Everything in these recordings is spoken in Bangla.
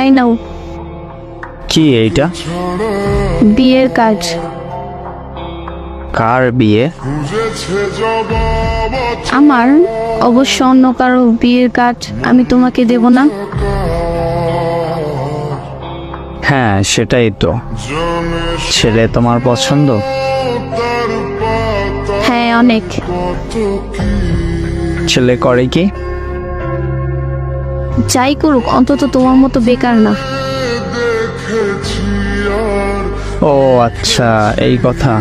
এই নাও কি এইটা? বিয়ের কাজ। কার বিয়ে? আমার, অবশ্য অন্য কারো বিয়ের কাজ আমি তোমাকে দেব না? হ্যাঁ সেটাই তো। ছেলে তোমার পছন্দ? হ্যাঁ অনেক। ছেলে করে কি? যাই করুক, অন্তত তোমার মতো বেকার না। ও আচ্ছা, এই কথা।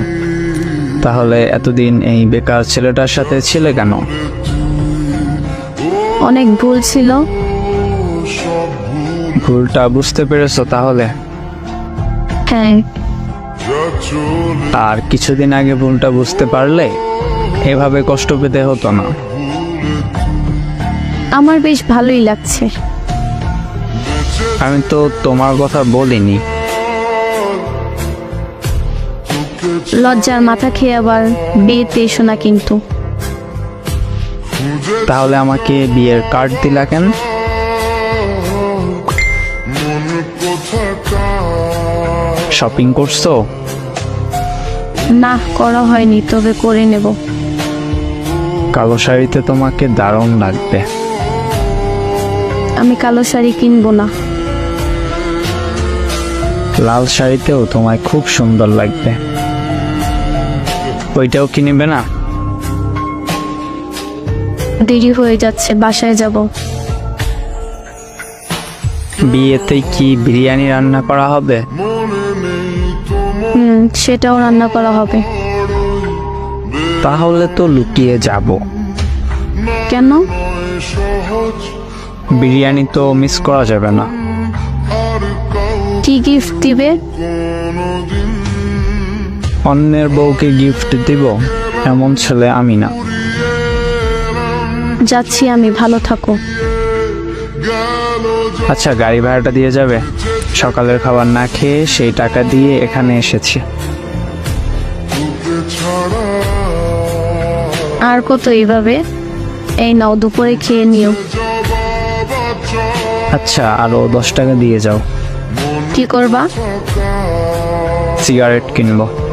তাহলে এতদিন এই বেকার ছেলেটার সাথে ছিলে কেন? অনেক ভুল ছিল। ভুলটা বুঝতে পেরেছো তাহলে? হ্যাঁ। আর কিছুদিন আগে ভুলটা বুঝতে পারলে এভাবে কষ্ট পেতে হতো না। আমার বেশ ভালোই লাগছে। আমি তো তোমার কথা বলিনি। লজ্জার মাথা খেয়ে আবার বিয়েতে এসো না কিন্তু। তাহলে আমাকে বিয়ের কার্ড দিলা কেন? শপিং করছো? না, করা হয়নি, তবে করে নেব। কালো শাড়িতে তোমাকে দারুণ লাগবে। আমি কালো শাড়ি কিনবো না। লাল শাড়িতেও তোমায় খুব সুন্দর লাগবে। ওইটাও কিনবে না? দেরি হয়ে যাচ্ছে, বাসায় যাব। বিয়েতে কি বিরিয়ানি রান্না করা হবে? সেটাও রান্না করা হবে। তাহলে তো লুকিয়ে যাব। কেন? বিরিয়ানি তো মিস করা যাবে না। কি গিফট দিবে? অন্যের বউকে গিফট দিব এমন ছেলে আমি না। যাচ্ছি আমি, ভালো থাকো। আচ্ছা, গাড়ি ভাড়াটা দিয়ে যাবে? সকালের খাবার না খেয়ে সেই টাকা দিয়ে এখানে এসেছি। আর কত এইভাবে? এই নাও, দুপুরে খেয়ে নিও। আচ্ছা, আরো 10 টাকা দিয়ে যাও। কি করবা? সিগারেট কিনবো।